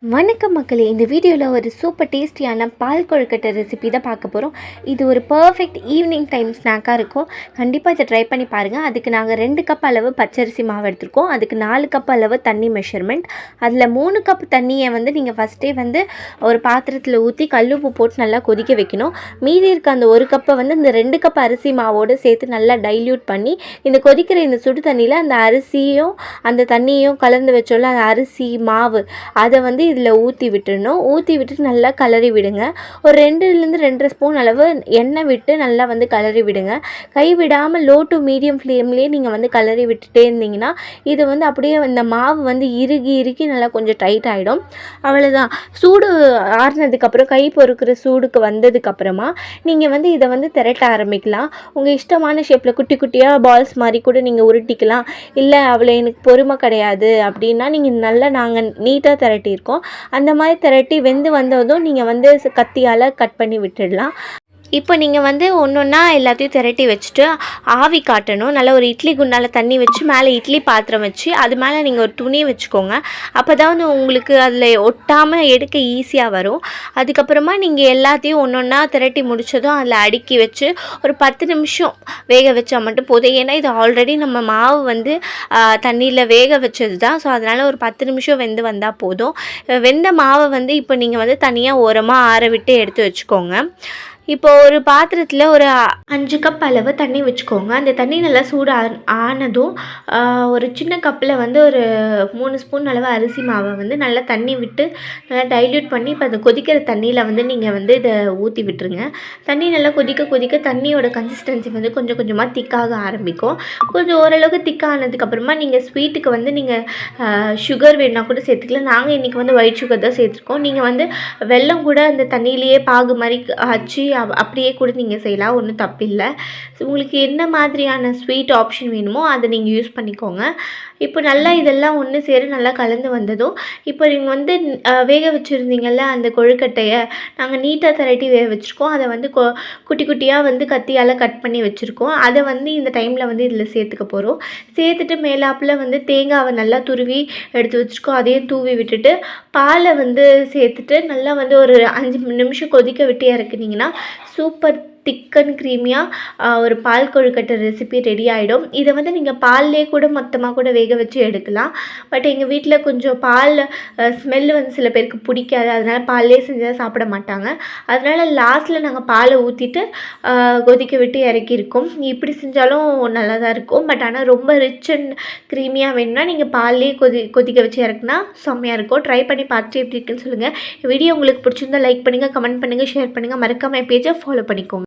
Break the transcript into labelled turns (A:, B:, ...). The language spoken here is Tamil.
A: வணக்கம் மக்களே, இந்த வீடியோவில் ஒரு சூப்பர் டேஸ்டியான பால் கொழுக்கட்டை ரெசிபி தான் பார்க்க போகிறோம். இது ஒரு பர்ஃபெக்ட் ஈவினிங் டைம் ஸ்நாக்காக இருக்கும். கண்டிப்பாக இதை ட்ரை பண்ணி பாருங்கள். அதுக்கு நாங்கள் 2 கப் அளவு பச்சரிசி மாவு எடுத்துருக்கோம். அதுக்கு 4 கப் அளவு தண்ணி மெஷர்மெண்ட். அதில் 3 கப் தண்ணியை நீங்கள் ஃபஸ்ட்டே ஒரு பாத்திரத்தில் ஊற்றி கல்லுப்பு போட்டு நல்லா கொதிக்க வைக்கணும். மீதி இருக்க அந்த 1 கப்பை இந்த 2 கப் அரிசி மாவோடு சேர்த்து நல்லா டைல்யூட் பண்ணி இந்த கொதிக்கிற இந்த சுடு தண்ணியில் அந்த அரிசியும் அந்த தண்ணியும் கலந்து வச்சோம்ல, அந்த அரிசி மாவு அதை இதில் ஊற்றி விட்டுடணும். ஊற்றி விட்டுட்டு நல்லா கலரி விடுங்க. ஒரு 2லேருந்து 2.5 ஸ்பூன் அளவு எண்ணெய் விட்டு நல்லா கலரி விடுங்க. கை விடாமல் லோ டு மீடியம் ஃப்ளேம்லேயே நீங்கள் கலரி விட்டுட்டே இருந்தீங்கன்னா இது அப்படியே இந்த மாவு இறுகி நல்லா கொஞ்சம் டைட் ஆகிடும். அவ்வளோதான். சூடு ஆறுனதுக்கப்புறம் கை பொறுக்கிற சூடுக்கு வந்ததுக்கப்புறமா நீங்கள் இதை திரட்ட ஆரம்பிக்கலாம். உங்கள் இஷ்டமான ஷேப்பில் குட்டி குட்டியாக பால்ஸ் மாதிரி கூட நீங்கள் உருட்டிக்கலாம். இல்லை அவ்வளோ எனக்கு பொறுமை கிடையாது அப்படின்னா நீங்கள் நல்லா நாங்கள் நீட்டாக திரட்டியிருக்கோம். அந்த மாதிரி திரட்டி வெந்து வந்ததும் நீங்கள் கத்தியால் கட் பண்ணி விட்டுடலாம். இப்போ நீங்கள் ஒன்றா எல்லாத்தையும் திரட்டி வச்சுட்டு ஆவி காட்டணும். நல்லா ஒரு இட்லி குண்டால் தண்ணி வச்சு மேலே இட்லி பாத்திரம் வச்சு அது மேலே நீங்கள் ஒரு துணி வச்சுக்கோங்க. அப்போ தான் உங்களுக்கு அதில் ஒட்டாமல் எடுக்க ஈஸியாக வரும். அதுக்கப்புறமா நீங்கள் எல்லாத்தையும் ஒன்றா திரட்டி முடித்ததும் அதில் அடுக்கி வச்சு ஒரு 10 நிமிஷம் வேக வச்சால் மட்டும் போதும். ஏன்னா இது ஆல்ரெடி நம்ம மாவு தண்ணியில் வேக வச்சது தான். ஸோ அதனால் ஒரு 10 நிமிஷம் வெந்து வந்தால் போதும். வெந்த மாவை இப்போ நீங்கள் தனியாக ஓரமாக ஆற விட்டு எடுத்து வச்சுக்கோங்க. இப்போ ஒரு பாத்திரத்தில் ஒரு 5 கப் அளவு தண்ணி வச்சுக்கோங்க. அந்த தண்ணி நல்லா சூடு ஆனதும் ஒரு சின்ன கப்பில் ஒரு 3 ஸ்பூன் அளவு அரிசி மாவை நல்லா தண்ணி விட்டு நல்லா டைல்யூட் பண்ணி இப்போ அந்த கொதிக்கிற தண்ணியில் நீங்கள் இதை ஊற்றி விட்டுருங்க. தண்ணி நல்லா கொதிக்க தண்ணியோட கன்சிஸ்டன்சி கொஞ்சம் கொஞ்சமாக திக்காக ஆரம்பிக்கும். கொஞ்சம் ஓரளவுக்கு திக்கானதுக்கப்புறமா நீங்கள் ஸ்வீட்டுக்கு நீங்கள் சுகர் வேணுன்னா கூட சேர்த்துக்கலாம். நாங்கள் இன்றைக்கி ஒயிட் சுகர் தான் சேர்த்துருக்கோம். நீங்கள் வெல்லம் கூட அந்த தண்ணியிலேயே பாகு மாதிரி வச்சு அப்படியே கூட நீங்கள் செய்யலாம். ஒன்றும் தப்பில்லை. உங்களுக்கு என்ன மாதிரியான ஸ்வீட் ஆப்ஷன் வேணுமோ அதை நீங்கள் யூஸ் பண்ணிக்கோங்க. இப்போ நல்லா இதெல்லாம் ஒன்று சேர நல்லா கலந்து வந்ததும் இப்போ நீங்கள் வேக வச்சுருந்தீங்கள்ல அந்த கொழுக்கட்டையை நாங்கள் நீட்டாக திரட்டி வேக வச்சுருக்கோம். அதை குட்டி குட்டியாக கத்தியால் கட் பண்ணி வச்சுருக்கோம். அதை இந்த டைமில் இதில் சேர்த்துக்க போகிறோம். சேர்த்துட்டு மேலாப்பில் தேங்காவை நல்லா துருவி எடுத்து வச்சுருக்கோம். அதையும் தூவி விட்டுட்டு பாலை சேர்த்துட்டு நல்லா ஒரு 5 நிமிஷம் கொதிக்க விட்டு இறக்குனீங்கன்னா சூப்பர் திக் அண்ட் க்ரீமியாக ஒரு பால் கொழுக்கட்டை ரெசிபி ரெடி ஆகிடும். இதை நீங்கள் பால்லே கூட மொத்தமாக கூட வேக வச்சு எடுக்கலாம். பட் எங்கள் வீட்டில் கொஞ்சம் பால் ஸ்மெல் சில பேருக்கு பிடிக்காது. அதனால் பால்லே செஞ்சால் சாப்பிட மாட்டாங்க. அதனால் லாஸ்ட்டில் நாங்கள் பாலை ஊற்றிட்டு கொதிக்க விட்டு இறக்கியிருக்கோம். இப்படி செஞ்சாலும் நல்லா தான் இருக்கும். பட் ஆனால் ரொம்ப ரிச் அண்ட் க்ரீமியாக வேணும்னா நீங்கள் பால்லே கொதிக்க வச்சு இறக்குனா செம்மையாக இருக்கும். ட்ரை பண்ணி பார்த்துட்டு எப்படி இருக்குன்னு சொல்லுங்கள். வீடியோ உங்களுக்கு பிடிச்சிருந்தால் லைக் பண்ணுங்கள், கமெண்ட் பண்ணுங்கள், ஷேர் பண்ணுங்கள். மறக்காமல் பேஜை ஃபாலோ பண்ணிக்கோங்க.